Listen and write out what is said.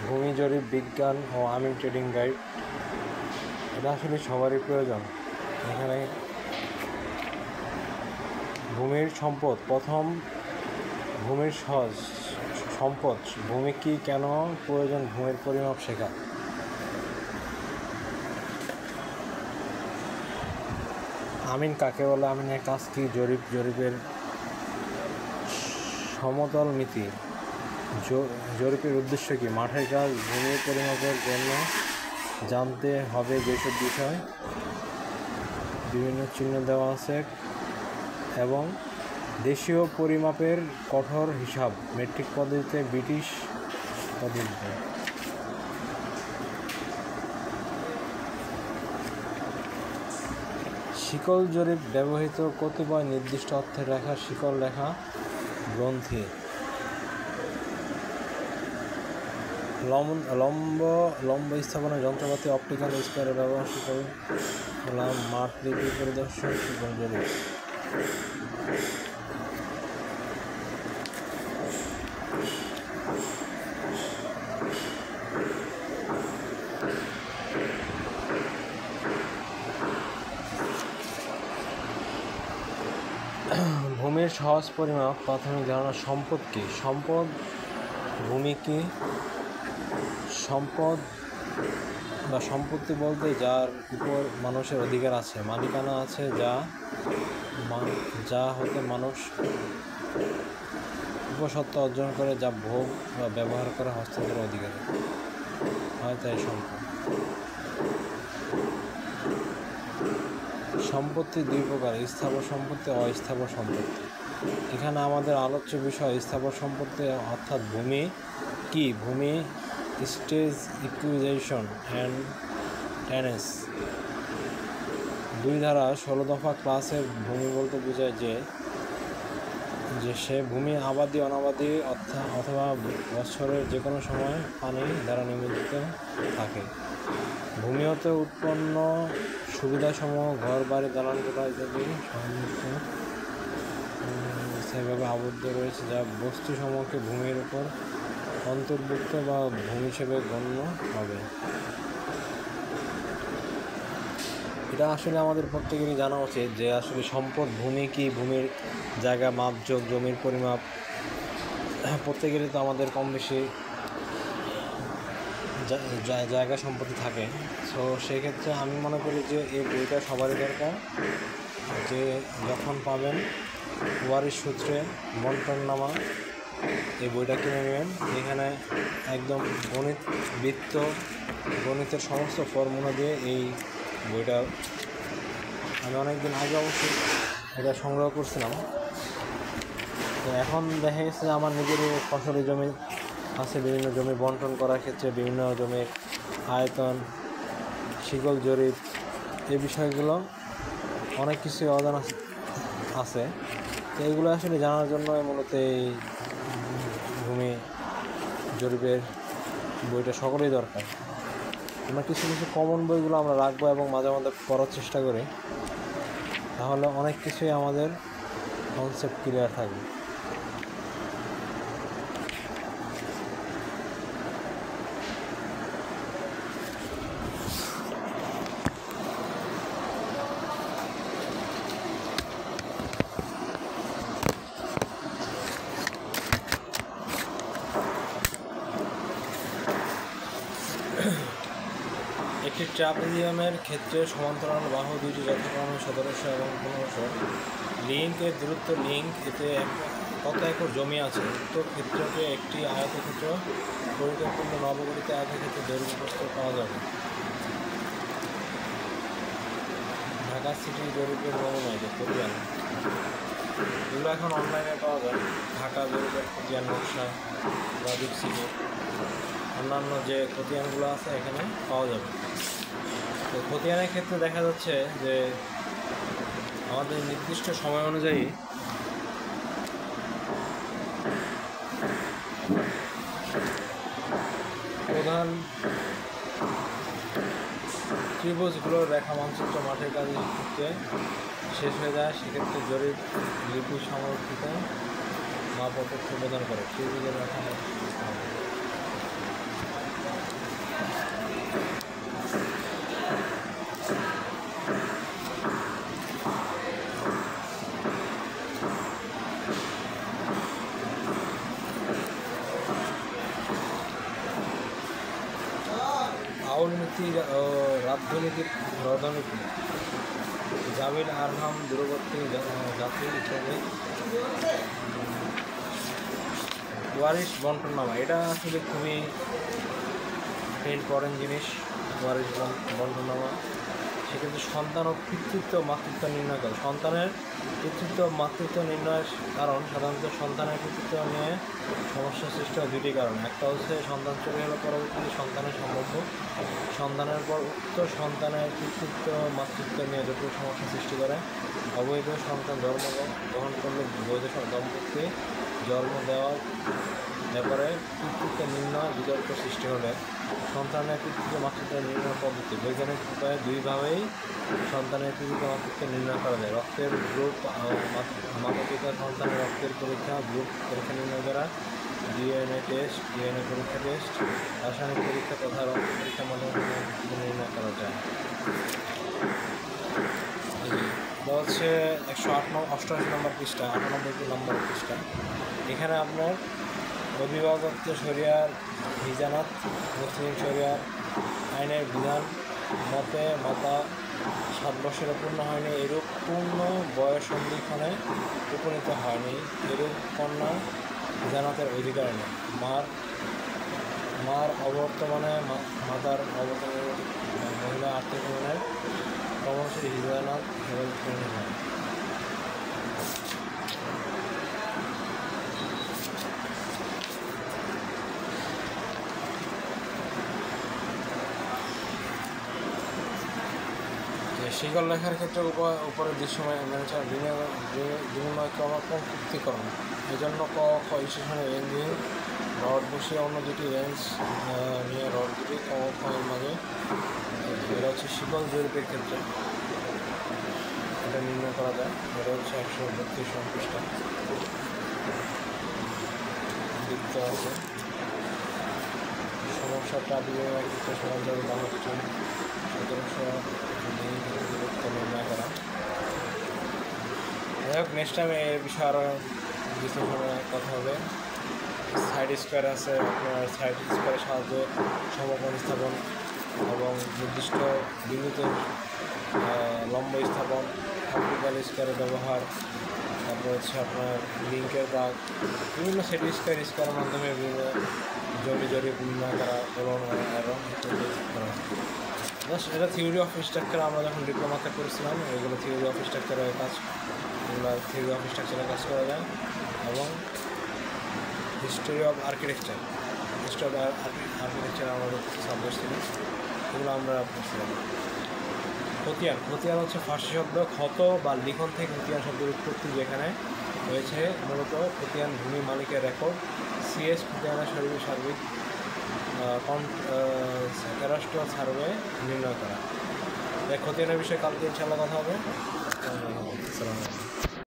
ভূমি জরিপ বিজ্ঞান ও আমিন ট্রেডিং গাইড, এটা আসলে সবারই প্রয়োজন। এখানে ভূমির সম্পদ, প্রথম ভূমির সম্পদ, ভূমি কি, কেন প্রয়োজন, ভূমির পরিমাপ শেখা। আমিন কাকে বলে, আমিনের কাজ কি, জরিপের সমতল মিতি, জরিপের উদ্দেশ্য কি, মাঠের কাজ, ভূমি পরিমাপের জন্য জানতে হবে যেসব বিষয়, বিভিন্ন চিহ্ন দেওয়া আছে, এবং দেশীয় পরিমাপের কঠোর হিসাব, মেট্রিক পদ্ধতিতে, ব্রিটিশ পদ্ধতিতে। শিকল জরিপ ব্যবহৃত কতিপয় নির্দিষ্ট অর্থের রেখা, শিকল রেখা, গ্রন্থি। লম্ব স্থাপনের যন্ত্রপাতি, অপটিক্যাল স্কোয়ারে ব্যবহার, শিকল হলাম মাঠ লিপি পরিদর্শন, শিকল জরিপ। ভূমির সহজ পরিমাপ, প্রাথমিক ধারণা। সম্পদ কি? সম্পদ, ভূমি কি? সম্পদ বা সম্পত্তি বলতে যার উপর মানুষের অধিকার আছে, মালিকানা আছে, যা হতে মানুষ উপসত্ত্বা অর্জন করে, যা ভোগ বা ব্যবহার করে হস্তান্তরের অধিকার হয়, তাই সম্পদ। সম্পত্তি দুই প্রকার, স্থাবর সম্পত্তি, অস্থাবর সম্পত্তি। এখানে আমাদের আলোচ্য বিষয় স্থাবর সম্পত্তি, অর্থাৎ ভূমি কি, ভূমি, স্টেজ, ইকুইজিশন অ্যান্ড টেনেন্স। 2 ধারা 16 দফা ক্লাসের ভূমি বলতে বোঝায় যে সে ভূমি আবাদি, অনাবাদি অথবা বছরের যে কোনো সময় পানি দ্বারা নিমজ্জিত থাকে। ভূমি হতে উৎপন্ন সুবিধাসমূহ ঘর, বাড়ি, দালানকোঠা ইত্যাদি সেভাবে আবদ্ধ রয়েছে, যা বস্তুসমূহকে ভূমির উপর অন্তর্ভুক্ত বা ভূমি হিসেবে গণ্য হবে। এটা আসলে আমাদের প্রত্যেকেরই জানা উচিত যে আসলে সম্পদ ভূমি কি, ভূমির জায়গা, মাপজোক, জমির পরিমাপ প্রত্যেকেরই তো আমাদের কম বেশি জায়গা সম্পত্তি থাকে। সো সেক্ষেত্রে আমি মনে করি যে এই বইটা সবারই দরকার, যে যখন পাবেন ওয়ারিশ সূত্রে বন্টননামা, এই বইটা কিনে নেবেন। এখানে একদম গণিতের সমস্ত ফর্মুলা দিয়ে এই বইটা, আমি অনেকদিন আগে অবশ্যই এটা সংগ্রহ করছিলাম। তো এখন দেখা গেছে যে আমার নিজেরই ফসলি জমি আছে, বিভিন্ন জমি বন্টন করার ক্ষেত্রে বিভিন্ন জমির আয়তন, শিকল জরিপ, এই বিষয়গুলো অনেক কিছু অজানা আছে। তো এগুলো আসলে জানার জন্য মূলত এই ভূমি জরিপের বইটা সকলেই দরকার। আমরা কিছু কমন বইগুলো আমরা রাখবো এবং মাঝে মাঝে পড়ার চেষ্টা করি, তাহলে অনেক কিছুই আমাদের কনসেপ্ট ক্লিয়ার থাকবে। একটি ট্রাপিজিয়ামের ক্ষেত্রে সমান্তরাল বাহু দুইটি যথাক্রমে 1700 এবং 1500। লিঙ্কের দূরত্ব, লিঙ্ক এতে কত একর জমি আছে। উক্ত ক্ষেত্রকে একটি আয়তক্ষেত্র পরিকল্পনা নবগঠিত আয়তক্ষেত্রে দৈর্ঘ্য প্রস্থ পাওয়া যাবে। ঢাকা সিটি জরিপের নমুনা, যে খতিয়ান, এগুলো এখন অনলাইনে পাওয়া যায়। ঢাকা জরিপের খতিয়ান নকশা বা সিটি, অন্যান্য যে খতিয়ানগুলো আছে এখানে পাওয়া যাবে। তো খতিয়ানের ক্ষেত্রে দেখা যাচ্ছে যে আমাদের নির্দিষ্ট সময় অনুযায়ী প্রধান ত্রিভুজগুলোর রেখা মানচিত্র মাঠের কাজের ক্ষেত্রে শেষ হয়ে যায়। সেক্ষেত্রে জরিপ লিপি সংরক্ষিত মাপ ও তথ্য প্রদান করে ত্রিভুজের রেখা আউল নীতি ও রাজনীতির রদনীতি জামিল আরহাম দূরবর্তী জাতি ইত্যাদি ওয়ারিশ বন্টননামা এটা আসলে খুবই ইম্পর্টেন্ট জিনিস। ওয়ারিশ বন্টননামা সেক্ষেত্রে সন্তান ও পিতৃত্ব মাতৃত্ব নির্ণয় করে। সন্তানের পিতৃত্ব মাতৃত্ব নির্ণয়ের কারণ সাধারণত সন্তানের পিতৃত্ব নিয়ে সমস্যা সৃষ্টি হয় দুটি কারণ। একটা হচ্ছে সন্তান চলে গেলে পরবর্তীতে সন্তানের সম্ভাব্য সন্তানের পর উক্ত সন্তানের পিতৃত্ব মাতৃত্ব নিয়ে জটিল সমস্যা সৃষ্টি করে। অবৈধ সন্তান জন্মগ্রহণ করলে বৈধ দম্পতি জন্ম দেওয়ার ব্যাপারে পিতৃত্ব নির্ণয় বিতর্ক সৃষ্টি হলে সন্তানের পিতৃত্ব মাতৃত্ব নির্ণয় পদ্ধতি বৈজ্ঞানিক উপায়ে দুইভাবেই সন্তানের পিতৃত্ব মাতৃত্ব নির্ণয় করা যায়। রক্তের গ্রুপ মাতা পিতা সন্তানের রক্তের পরীক্ষা গ্রুপ পরীক্ষা নির্ণয় করা, ডিএনএ পরীক্ষা টেস্ট, রাসায়নিক পরীক্ষা তথা রক্ত পরীক্ষার মাধ্যমে নির্ণয় করা যায়। এটা হচ্ছে 188 নম্বর পৃষ্ঠা, 98 নম্বর পৃষ্ঠা। এখানে আপনার অভিভাবকত্ব শরিয়ার হিজানাত মুসলিম শরিয়ার আইনের বিধান মতে মাতা 7 বছরে পূর্ণ হয়নি এরূপ পূর্ণ বয়স সন্ধিক্ষণে উপনীত হয়নি এরূপ কন্যা হিজানাতের অধিকার নেই। মার অবর্তমানে মাতার অবর্তমানে মহিলা আর্থিক উন্নয়নের ক্রমশই হিজানাত পূর্ণ হয়। শিকল লেখার ক্ষেত্রে উপরের দৃশ্যময় ম্যানেজার বিনিময় কমপ্যুক্তিকরণ এই জন্য ক খ স্টেশনে রেঞ্জিং রড বসিয়ে অন্য দুটি রেঞ্জ নিয়ে রড দুটি ক খ এর মাঝে এটা হচ্ছে শিকল জরিপের ক্ষেত্রে এটা নির্ণয় করা যায়। এটা হচ্ছে 132 পৃষ্ঠা লিখতে আছে। সমস্যাটা বিনিময়ের ক্ষেত্রে সমান্তরাল বাহুত্ব 1700 নির্ণয় করা। যাই হোক, নেক্সট টাইম এই বিষয়ে আরও বিশ্লেষণে কথা হবে। সাইড স্কোয়ার আছে, আপনার সাইড স্কোয়ারের সাহায্যে সমকোণ স্থাপন এবং নির্দিষ্ট বিন্দুতে লম্ব স্থাপন, অপটিক্যাল স্কোয়ারের ব্যবহার, তারপর হচ্ছে আপনার লিঙ্কের দাগ, বিভিন্ন সেট স্কোয়ারের মাধ্যমে বিভিন্ন জমি জরিপ নির্ণয় করা এবং ইত্যাদি করা। এটা থিওরি অফ স্ট্রাকচার আমরা যখন ডিপ্লোমাতে করেছিলাম এগুলো থিওরি অফ স্ট্রাকচারের কাজ, এগুলো থিওরি অফ স্ট্রাকচারের কাজ করা যায়। এবং হিস্টোরি অফ আর্কিটেকচার আমাদের সাবজেক্ট ছিল, এগুলো আমরা পড়ছিলাম। খতিয়ান হচ্ছে ফার্সি শব্দ ক্ষত বা লিখন থেকে খতিয়ান শব্দের উৎপত্তি, যেখানে হয়েছে মূলত খতিয়ান ভূমি মালিকের রেকর্ড। সিএস খতিয়ানের সার্বিক ক্যাডাস্ট্রাল সার্ভে নির্ণয় করা। খতিয়ানের বিষয়ে কালকে ইনশাআল্লাহ কথা হবে। আসসালামু আলাইকুম।